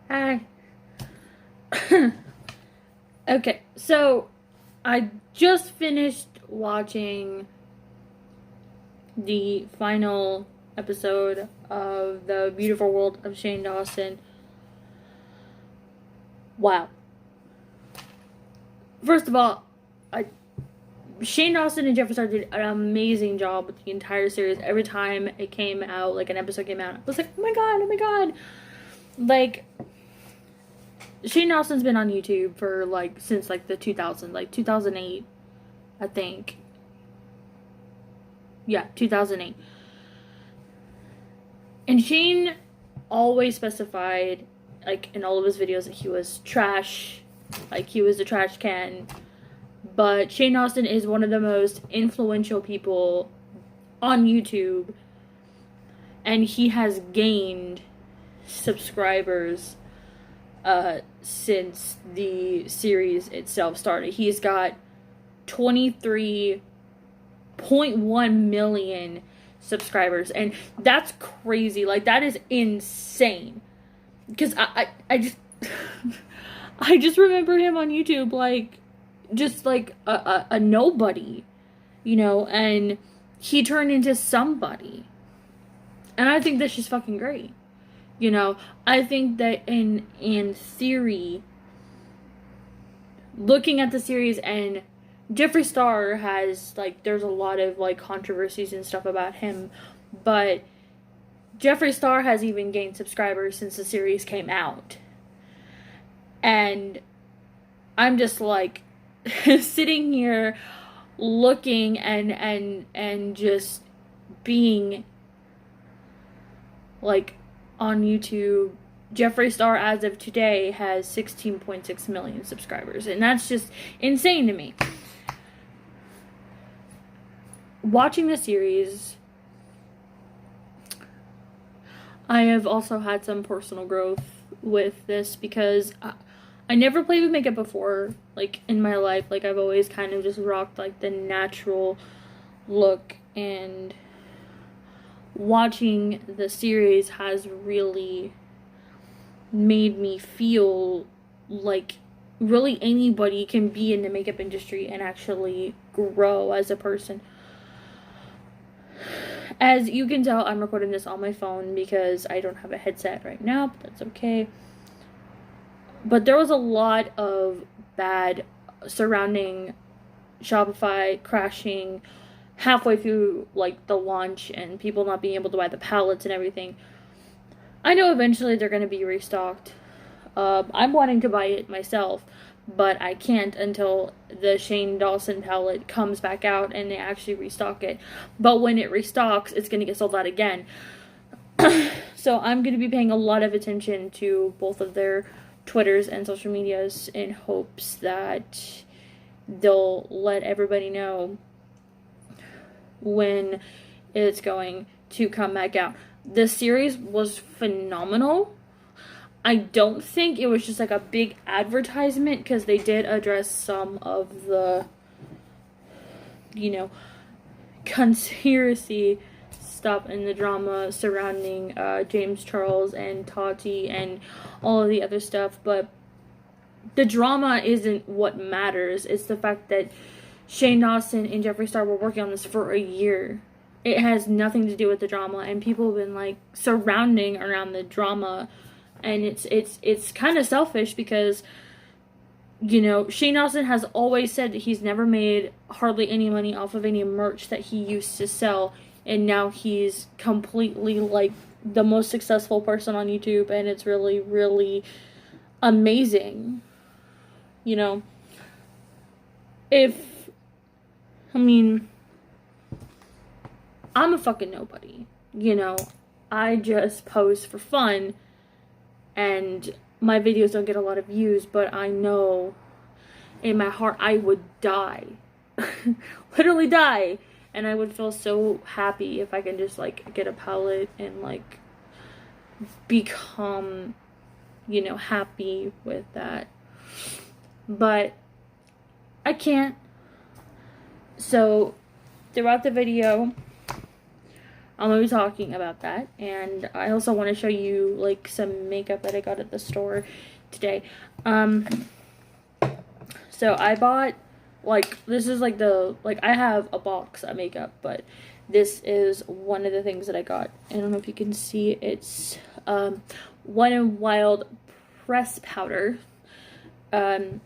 Hi. Okay, so I just finished watching the final episode of The Beautiful World of Shane Dawson. Wow. First of all, Shane Dawson and Jeffree Star did an amazing job with the entire series. Every time it came out, like an episode came out, I was like, oh my god, oh my god. Like, Shane Dawson's been on YouTube for since the 2000s, 2008, I think. Yeah, 2008. And Shane always specified, in all of his videos, that he was trash. He was a trash can. But Shane Dawson is one of the most influential people on YouTube. And he has gained subscribers since the series itself started. He's got 23.1 million subscribers, and that's crazy. That is insane. Because I just I just remember him on YouTube just a nobody, and he turned into somebody. And I think that's just fucking great. I think that in theory, looking at the series, and Jeffree Star has, there's a lot of, controversies and stuff about him, but Jeffree Star has even gained subscribers since the series came out. And I'm just, sitting here looking and just being, on YouTube. Jeffree Star, as of today, has 16.6 million subscribers, and that's just insane to me. Watching the series, I have also had some personal growth with this, because I never played with makeup before, in my life. I've always kind of just rocked, the natural look, and watching the series has really made me feel like really anybody can be in the makeup industry and actually grow as a person. As you can tell, I'm recording this on my phone because I don't have a headset right now, but that's okay. But there was a lot of bad surrounding Shopify crashing halfway through, the launch, and people not being able to buy the palettes and everything. I know eventually they're going to be restocked. I'm wanting to buy it myself, but I can't until the Shane Dawson palette comes back out and they actually restock it. But when it restocks, it's going to get sold out again. So I'm going to be paying a lot of attention to both of their Twitters and social medias in hopes that they'll let everybody know when it's going to come back out. The series was phenomenal. I don't think it was just a big advertisement, because they did address some of the, conspiracy stuff and the drama surrounding James Charles and Tati and all of the other stuff. But the drama isn't what matters. It's the fact that Shane Dawson and Jeffree Star were working on this for a year. It has nothing to do with the drama, and people have been surrounding around the drama, and it's kind of selfish, because Shane Dawson has always said that he's never made hardly any money off of any merch that he used to sell, and now he's completely the most successful person on YouTube, and it's really, really amazing. I'm a fucking nobody, I just post for fun, and my videos don't get a lot of views, but I know in my heart I would die. Literally die. And I would feel so happy if I can just, get a palette and, become, happy with that. But I can't. So, throughout the video, I'm gonna be talking about that, and I also want to show you like some makeup that I got at the store today. So I bought like, this is like I have a box of makeup, but this is one of the things that I got. I don't know if you can see, it's Wet n Wild press powder for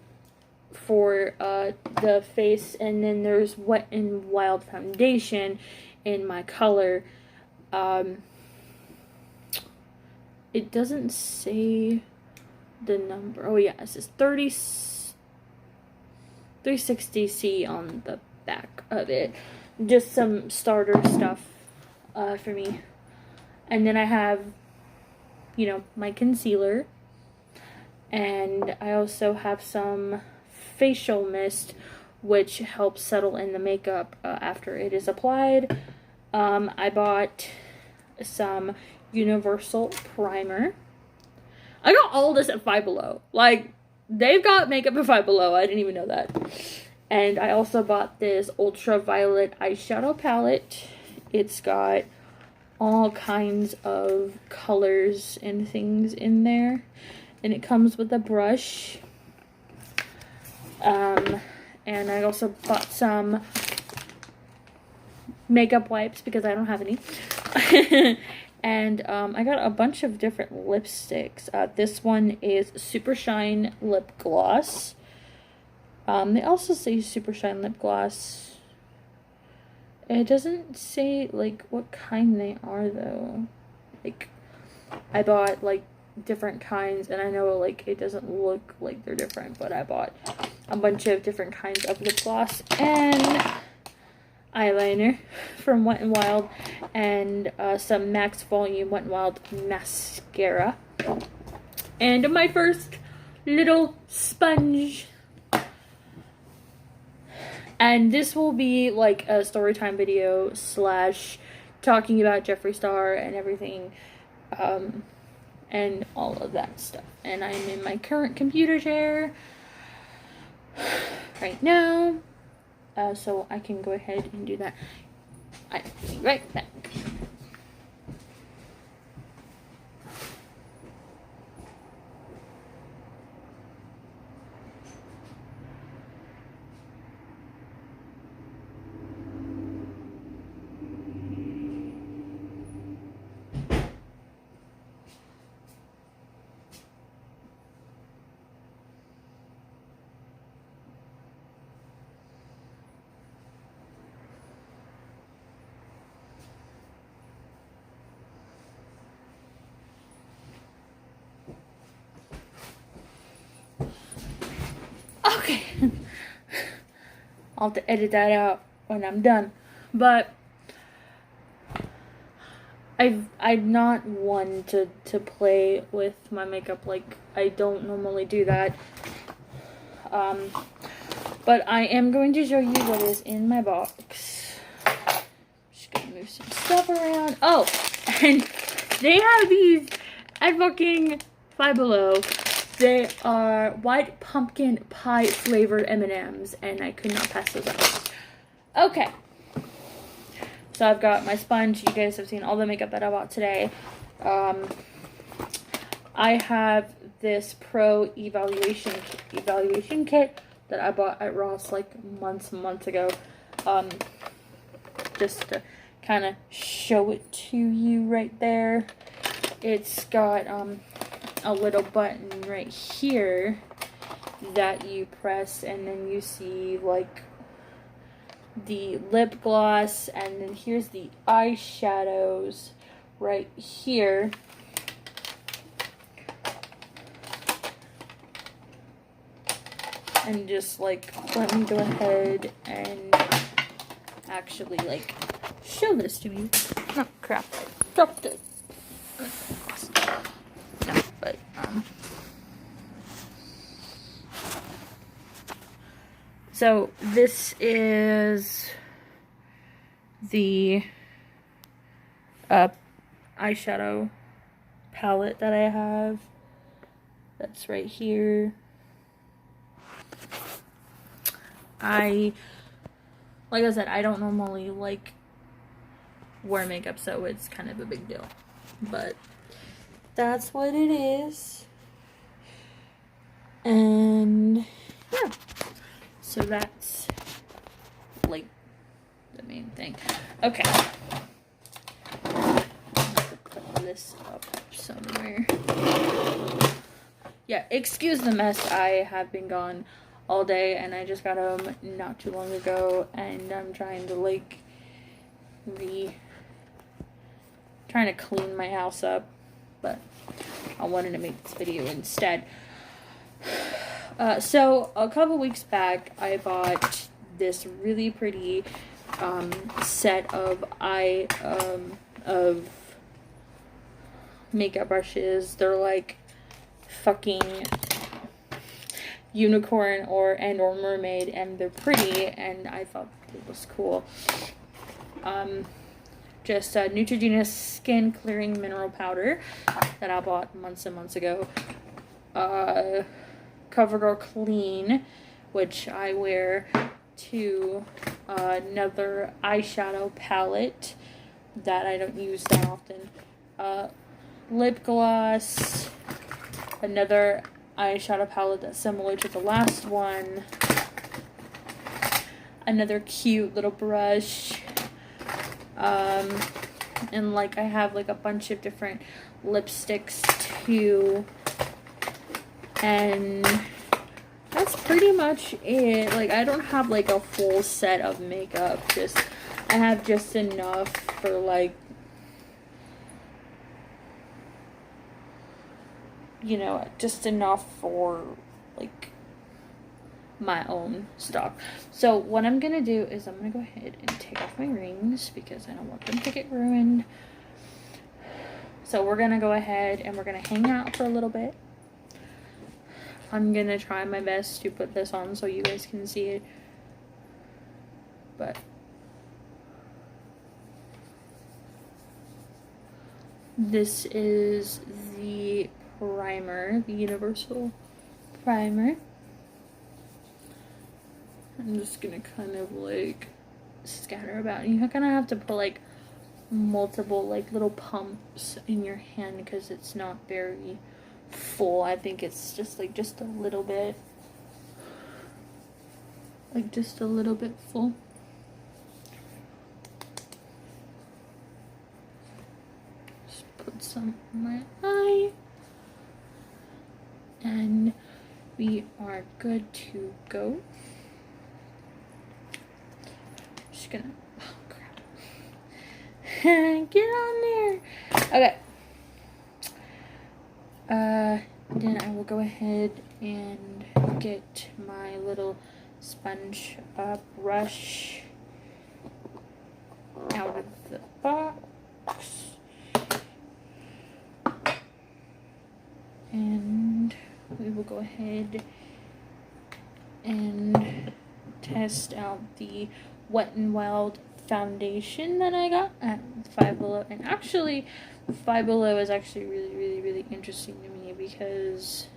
the face, and then there's Wet n Wild foundation in my color. It doesn't say the number. Oh yeah, it says 360C on the back of it. Just some starter stuff for me. And then I have, you know, my concealer. And I also have some facial mist, which helps settle in the makeup after it is applied. I bought some universal primer. I got all this at Five Below. Like, they've got makeup at Five Below. I didn't even know that. And I also bought this ultraviolet eyeshadow palette. It's got all kinds of colors and things in there. And it comes with a brush. And I also bought some makeup wipes because I don't have any. And I got a bunch of different lipsticks. This one is Super Shine Lip Gloss. They also say Super Shine Lip Gloss. It doesn't say, like, what kind they are, though. Like, I bought, like, different kinds, and I know, like, it doesn't look like they're different, but I bought a bunch of different kinds of lip gloss and eyeliner from Wet n Wild, and some Max Volume Wet n Wild mascara, and my first little sponge. And this will be like a story time video / talking about Jeffree Star and everything, and all of that stuff. And I'm in my current computer chair right now, so I can go ahead and do that. I'll be right back. Okay. I'll have to edit that out when I'm done. But I'm not one to play with my makeup. Like, I don't normally do that. But I am going to show you what is in my box. Just gonna move some stuff around. Oh, and they have these at fucking Five Below. They are white pumpkin pie flavored M&Ms, and I could not pass those up. Okay. So I've got my sponge. You guys have seen all the makeup that I bought today. I have this pro evaluation kit that I bought at Ross like months ago. Just to kind of show it to you right there. It's got a little button right here that you press, and then you see like the lip gloss, and then here's the eyeshadows right here. And just like, let me go ahead and actually like show this to you. Oh crap, I dropped it. No, but so this is the eyeshadow palette that I have. That's right here. Like I said, I don't normally like wear makeup, so it's kind of a big deal. But that's what it is. And yeah, so that's like the main thing. Okay, put this up somewhere. Yeah, excuse the mess. I have been gone all day, and I just got home not too long ago, and I'm trying to like trying to clean my house up, but I wanted to make this video instead. So a couple weeks back, I bought this really pretty set of makeup brushes. They're like fucking unicorn or mermaid, and they're pretty, and I thought it was cool. Just a Neutrogena skin clearing mineral powder that I bought months and months ago. CoverGirl Clean, which I wear to another eyeshadow palette that I don't use that often. Lip gloss, another eyeshadow palette that's similar to the last one. Another cute little brush. And like I have like a bunch of different lipsticks too. And that's pretty much it. Like I don't have like a full set of makeup. I have just enough for like, you know, just enough for like my own stuff. So what I'm gonna do is I'm gonna go ahead and take off my rings because I don't want them to get ruined. So we're gonna go ahead and we're gonna hang out for a little bit. I'm gonna try my best to put this on so you guys can see it, but this is the primer, the universal primer. I'm just gonna kind of like scatter about. You kind of have to put like multiple like little pumps in your hand because it's not very full. I think it's just like just a little bit, like just a little bit full. Just put some on my eye, and we are good to go. Just gonna, oh crap, get on there. Okay. Then I will go ahead and get my little sponge brush out of the box. And we will go ahead and test out the Wet n Wild foundation that I got at Five Below. And actually, Five Below is actually really interesting to me because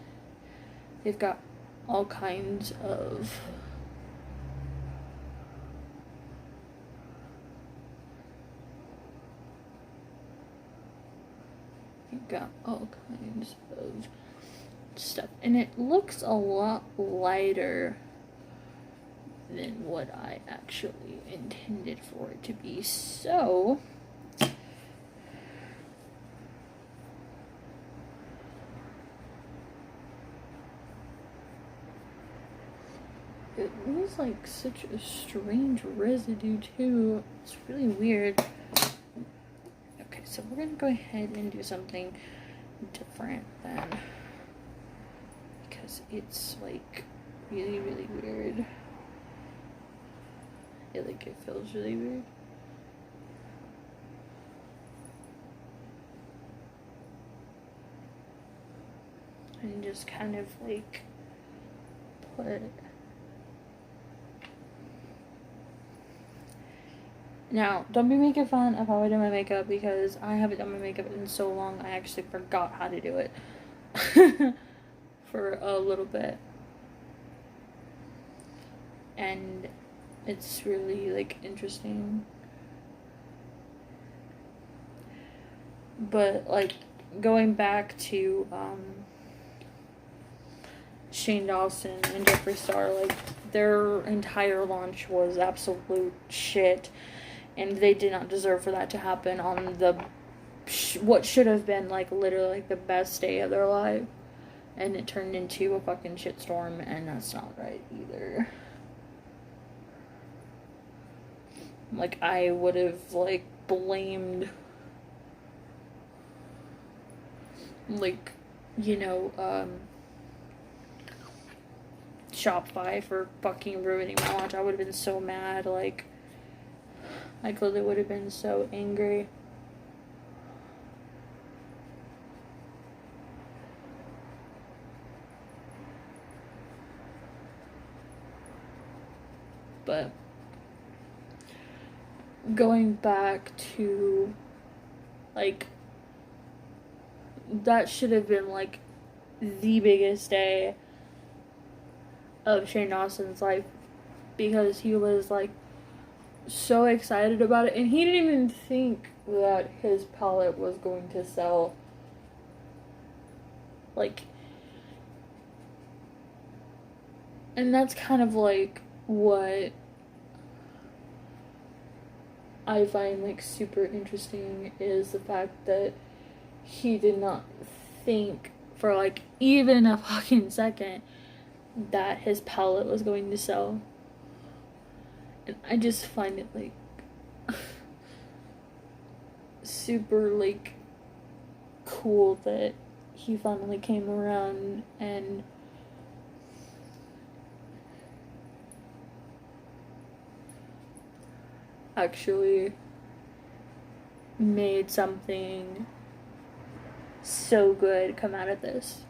they've got all kinds of stuff, and it looks a lot lighter than what I actually intended for it to be. So it was like such a strange residue too. It's really weird. Okay, so we're gonna go ahead and do something different then, because it's like really weird. It feels really weird. And just kind of like put. Now, don't be making fun of how I do my makeup because I haven't done my makeup in so long I actually forgot how to do it for a little bit. And it's really like interesting. But, like, going back to, Shane Dawson and Jeffree Star, like, their entire launch was absolute shit, and they did not deserve for that to happen on what should have been, like, literally, like, the best day of their life, and it turned into a fucking shitstorm, and that's not right either. Like, I would have, like, blamed, like, you know, Shopify for fucking ruining my launch. I would have been so mad, like, I clearly would have been so angry. But going back to, like, that should have been, like, the biggest day of Shane Dawson's life, because he was, like, so excited about it, and he didn't even think that his palette was going to sell. Like, and that's kind of, like, what I find, like, super interesting, is the fact that he did not think for, like, even a fucking second that his palette was going to sell. And I just find it, like, super, like, cool that he finally came around and actually made something so good come out of this.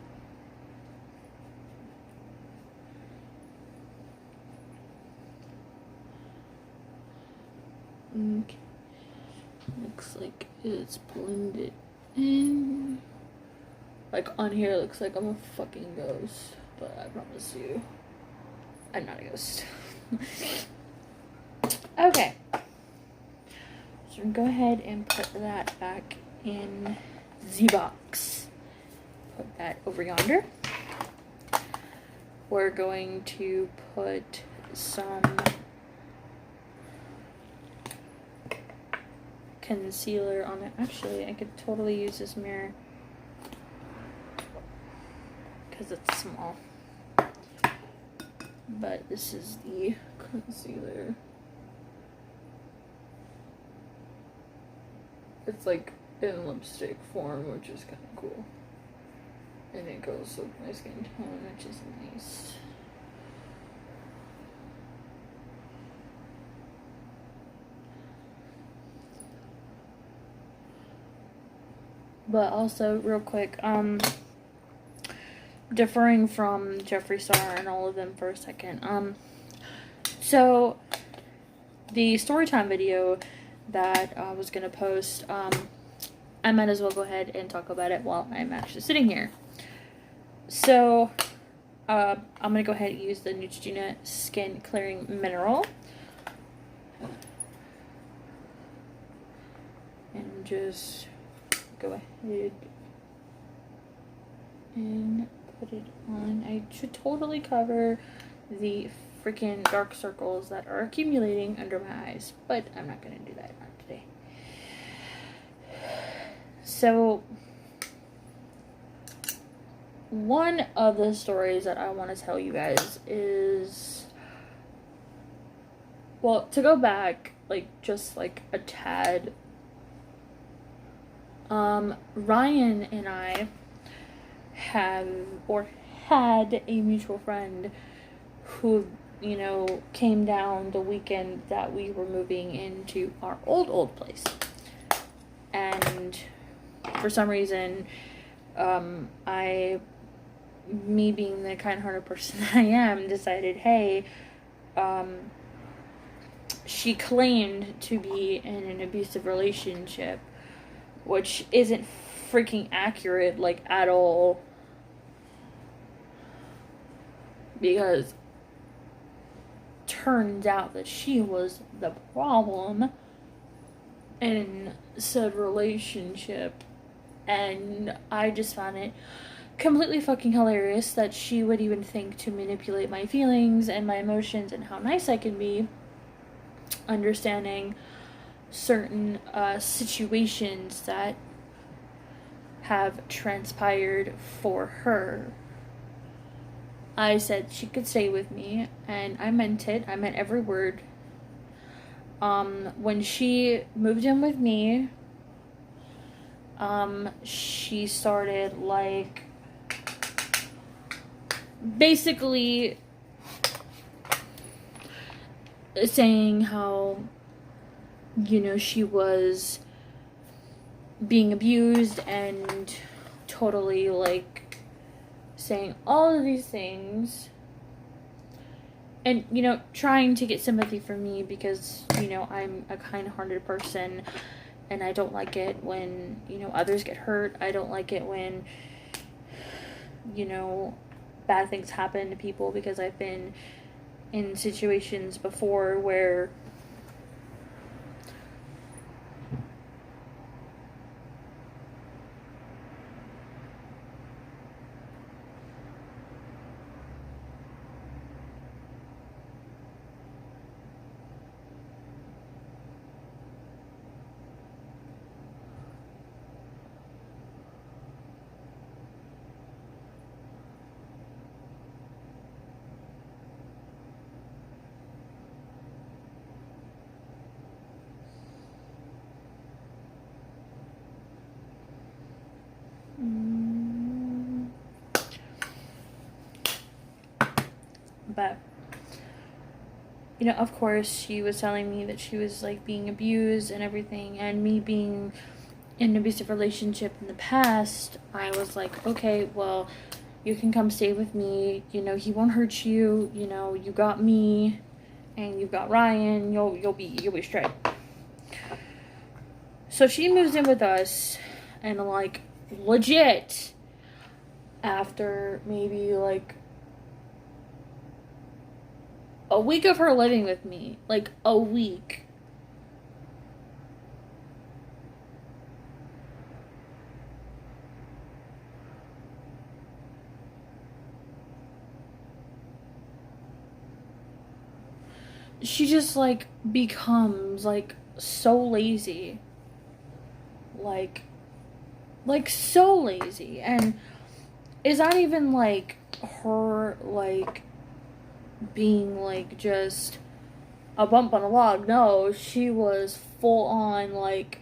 Okay. Looks like it's blended in. Like, on here it looks like I'm a fucking ghost, but I promise you, I'm not a ghost. Okay. So go ahead and put that back in the box. Put that over yonder. We're going to put some concealer on it. Actually, I could totally use this mirror because it's small. But this is the concealer. It's like in lipstick form, which is kind of cool. And it goes with my skin tone, which is nice. But also, real quick, differing from Jeffree Star and all of them for a second, so the storytime video that I was gonna post, I might as well go ahead and talk about it while I'm actually sitting here. So, I'm gonna go ahead and use the Neutrogena Skin Clearing Mineral. And just go ahead and put it on. I should totally cover the freaking dark circles that are accumulating under my eyes, but I'm not gonna do that, not today. So, one of the stories that I want to tell you guys is, well, to go back, like, just, like, a tad, Ryan and I had a mutual friend who, you know, came down the weekend that we were moving into our old place. And for some reason, me being the kind-hearted person that I am, decided, hey, she claimed to be in an abusive relationship, which isn't freaking accurate, like, at all, because turns out that she was the problem in said relationship, And I just found it completely fucking hilarious that she would even think to manipulate my feelings and my emotions and how nice I can be, understanding certain situations that have transpired for her. I said she could stay with me, and I meant it. I meant every word. When she moved in with me, she started, like, basically saying how, you know, she was being abused and totally, like, saying all of these things. And, you know, trying to get sympathy from me because, you know, I'm a kind-hearted person and I don't like it when, you know, others get hurt. I don't like it when, you know, bad things happen to people, because I've been in situations before where but, you know, of course, she was telling me that she was, like, being abused and everything, and me being in an abusive relationship in the past, I was like, okay, well, you can come stay with me, you know, he won't hurt you, you know, you got me, and you've got Ryan, you'll be straight. So she moves in with us, and, like, legit, after maybe, like, a week of her living with me, like, a week, she just, like, becomes, like, so lazy. Like, so lazy. And it's not even, like, her, like, being, like, just a bump on a log. No, she was full on, like,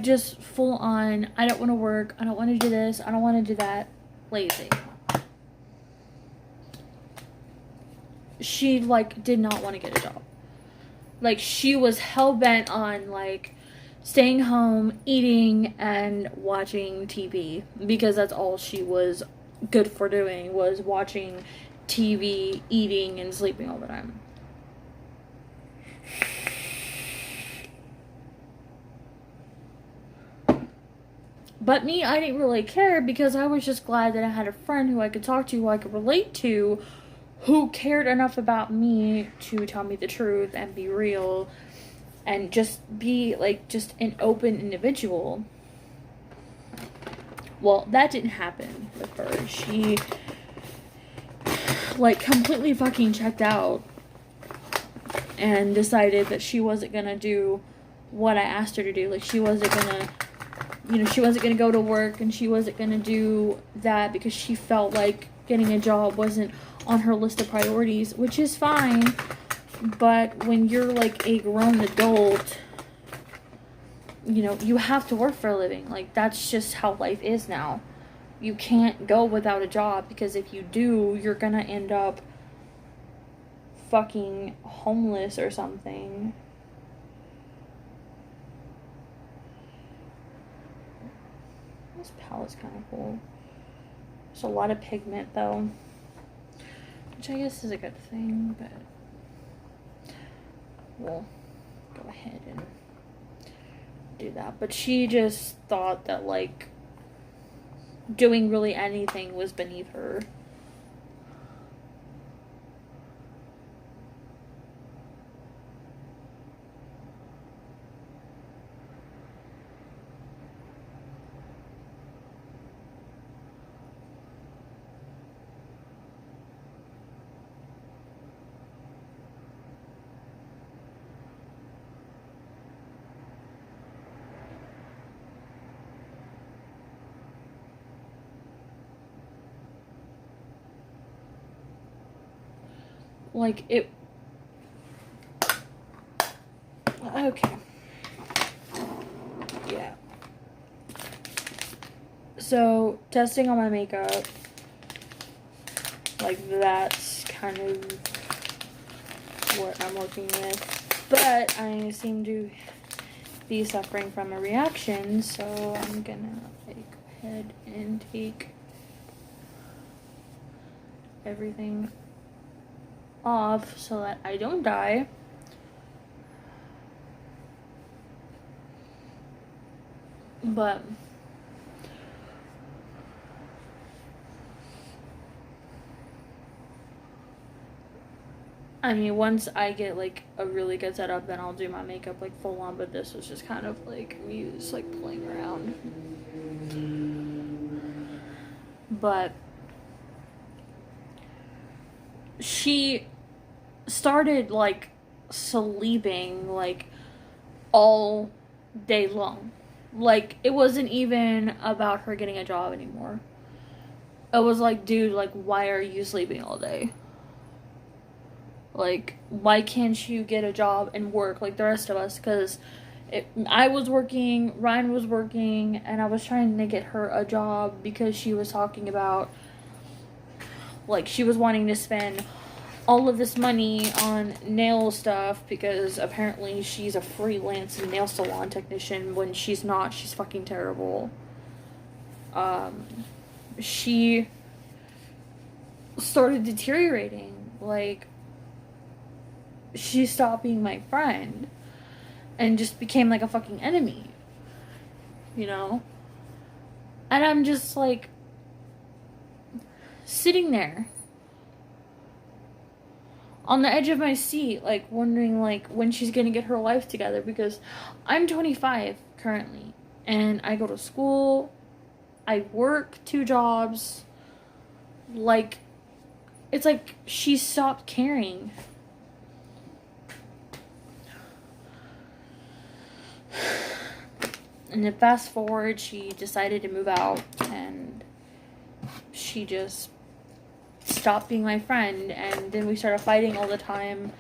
just full on, I don't want to work, I don't want to do this, I don't want to do that, lazy. She, like, did not want to get a job. Like, she was hell-bent on, like, staying home, eating, and watching TV, because that's all she was good for doing, was watching TV, eating, and sleeping all the time. But me, I didn't really care, because I was just glad that I had a friend who I could talk to, who I could relate to, who cared enough about me to tell me the truth and be real and just be, like, just an open individual. Well, that didn't happen with her. She, like, completely fucking checked out and decided that she wasn't gonna do what I asked her to do. Like, she wasn't gonna, you know, she wasn't gonna go to work, and she wasn't gonna do that because she felt like getting a job wasn't on her list of priorities, which is fine. But when you're, like, a grown adult, you know, you have to work for a living. Like, that's just how life is now. You can't go without a job, because if you do, you're gonna end up fucking homeless or something. This palette's kind of cool. There's a lot of pigment, though, which I guess is a good thing, but, well, go ahead and do that. But she just thought that, like, doing really anything was beneath her. Like, it... Okay. Yeah. So, testing on my makeup. Like, that's kind of what I'm working with. But I seem to be suffering from a reaction, so I'm gonna, like, go ahead and take everything off so that I don't die. But I mean, once I get like a really good setup, then I'll do my makeup like full on, but this was just kind of like me just like playing around. But she started like sleeping like all day long. Like, it wasn't even about her getting a job anymore. It was like, dude, like, why are you sleeping all day? Like, why can't you get a job and work like the rest of us? Because I was working, Ryan was working, and I was trying to get her a job because she was talking about, like, she was wanting to spend all of this money on nail stuff because apparently she's a freelance nail salon technician when she's not. She's fucking terrible. She started deteriorating. Like, she stopped being my friend and just became like a fucking enemy, you know? And I'm just like sitting there on the edge of my seat, like, wondering, like, when she's gonna get her life together, because I'm 25 currently, and I go to school, I work 2 jobs, like, it's like she stopped caring. And then fast forward, she decided to move out, and she just stopped being my friend, and then we started fighting all the time,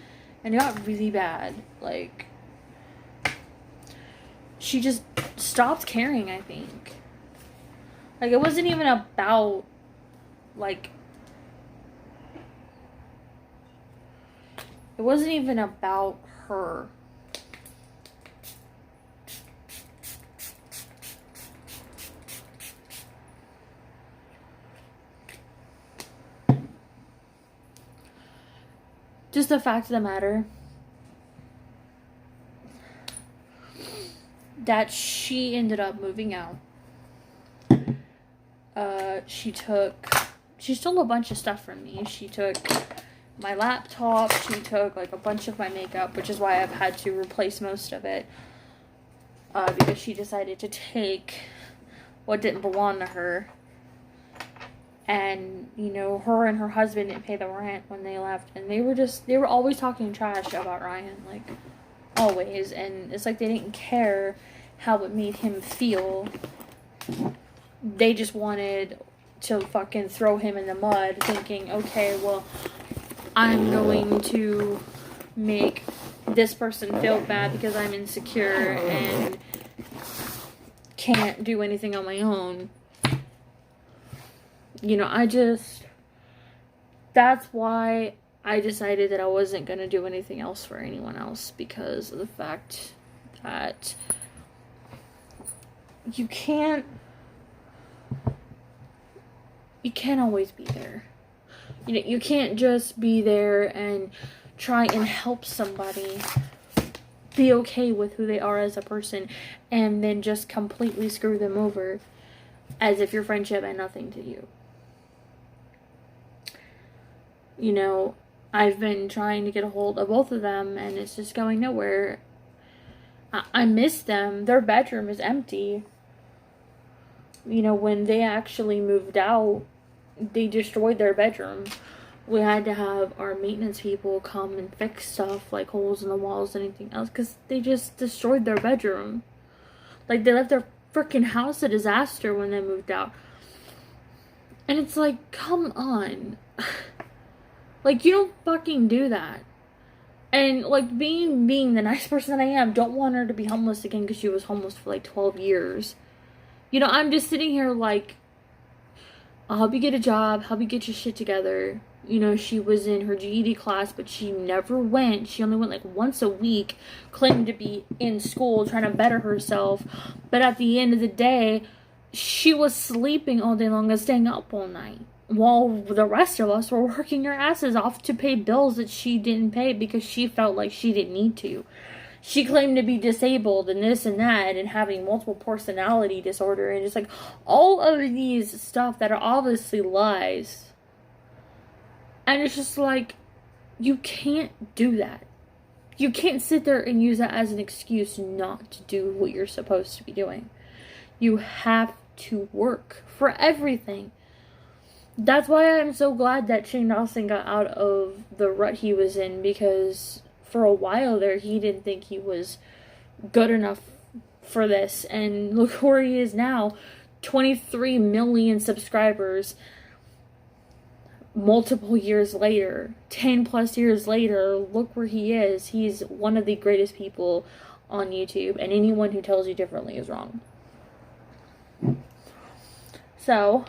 and it got really bad. Like, she just stopped caring, I think. Like, it wasn't even about, like, it wasn't even about her. Just the fact of the matter that she ended up moving out. She stole a bunch of stuff from me. She took my laptop, she took like a bunch of my makeup, which is why I've had to replace most of it. Because she decided to take what didn't belong to her. And, you know, her and her husband didn't pay the rent when they left. And they were always talking trash about Ryan, like, always. And it's like they didn't care how it made him feel. They just wanted to fucking throw him in the mud, thinking, okay, well, I'm going to make this person feel bad because I'm insecure and can't do anything on my own. You know, that's why I decided that I wasn't going to do anything else for anyone else, because of the fact that you can't always be there. You know, you can't just be there and try and help somebody be okay with who they are as a person and then just completely screw them over as if your friendship meant nothing to you. You know, I've been trying to get a hold of both of them and it's just going nowhere. I miss them. Their bedroom is empty. You know, when they actually moved out, they destroyed their bedroom. We had to have our maintenance people come and fix stuff like holes in the walls and anything else because they just destroyed their bedroom. Like, they left their freaking house a disaster when they moved out. And it's like, come on. Like, you don't fucking do that. And, like, being the nice person that I am, don't want her to be homeless again because she was homeless for, like, 12 years. You know, I'm just sitting here like, I'll help you get a job, help you get your shit together. You know, she was in her GED class, but she never went. She only went, like, once a week, claimed to be in school, trying to better herself. But at the end of the day, she was sleeping all day long and staying up all night, while the rest of us were working our asses off to pay bills that she didn't pay because she felt like she didn't need to. She claimed to be disabled and this and that and having multiple personality disorder and just like all of these stuff that are obviously lies. And it's just like, you can't do that. You can't sit there and use that as an excuse not to do what you're supposed to be doing. You have to work for everything. That's why I'm so glad that Shane Dawson got out of the rut he was in, because for a while there he didn't think he was good enough for this, and look where he is now. 23 million subscribers multiple years later, 10 plus years later. Look where he is. He's one of the greatest people on YouTube, and anyone who tells you differently is wrong. So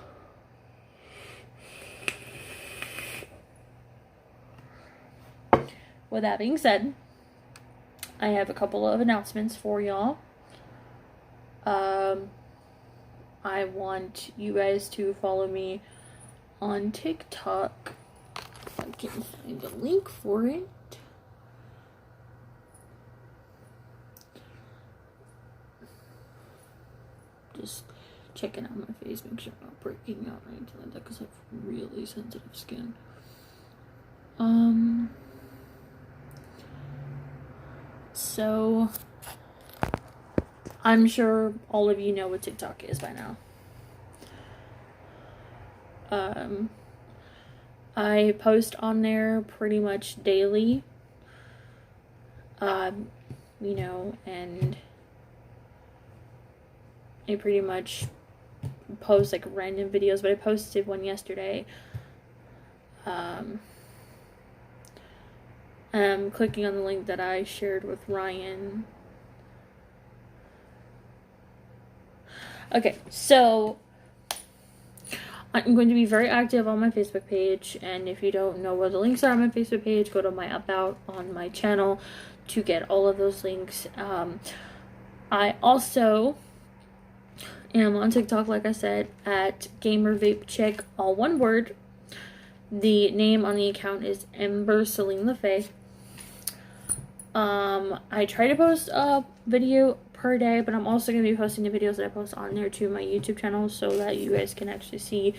with that being said, I have a couple of announcements for y'all. I want you guys to follow me on TikTok. If I can find a link for it. Just checking out my face, make sure I'm not breaking out or anything like that, because I have really sensitive skin. So, I'm sure all of you know what TikTok is by now. I post on there pretty much daily. You know, and I pretty much post like random videos, but I posted one yesterday. I'm clicking on the link that I shared with Ryan. Okay, so I'm going to be very active on my Facebook page, and if you don't know where the links are on my Facebook page, go to my About on my channel to get all of those links. I also am on TikTok, like I said, at Gamer Vape Chick, all one word. The name on the account is Ember Celine LaFay. I try to post a video per day, but I'm also going to be posting the videos that I post on there to my YouTube channel so that you guys can actually see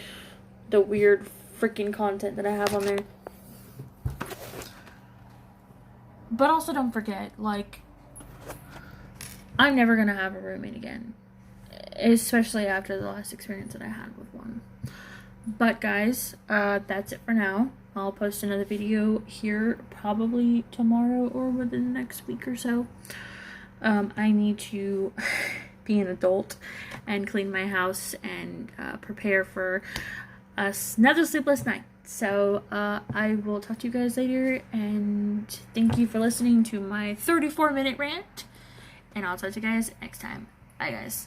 the weird freaking content that I have on there. But also don't forget, like, I'm never going to have a roommate again, especially after the last experience that I had with one. But guys, that's it for now. I'll post another video here probably tomorrow or within the next week or so. I need to be an adult and clean my house and prepare for another sleepless night. So I will talk to you guys later, and thank you for listening to my 34-minute rant, and I'll talk to you guys next time. Bye guys.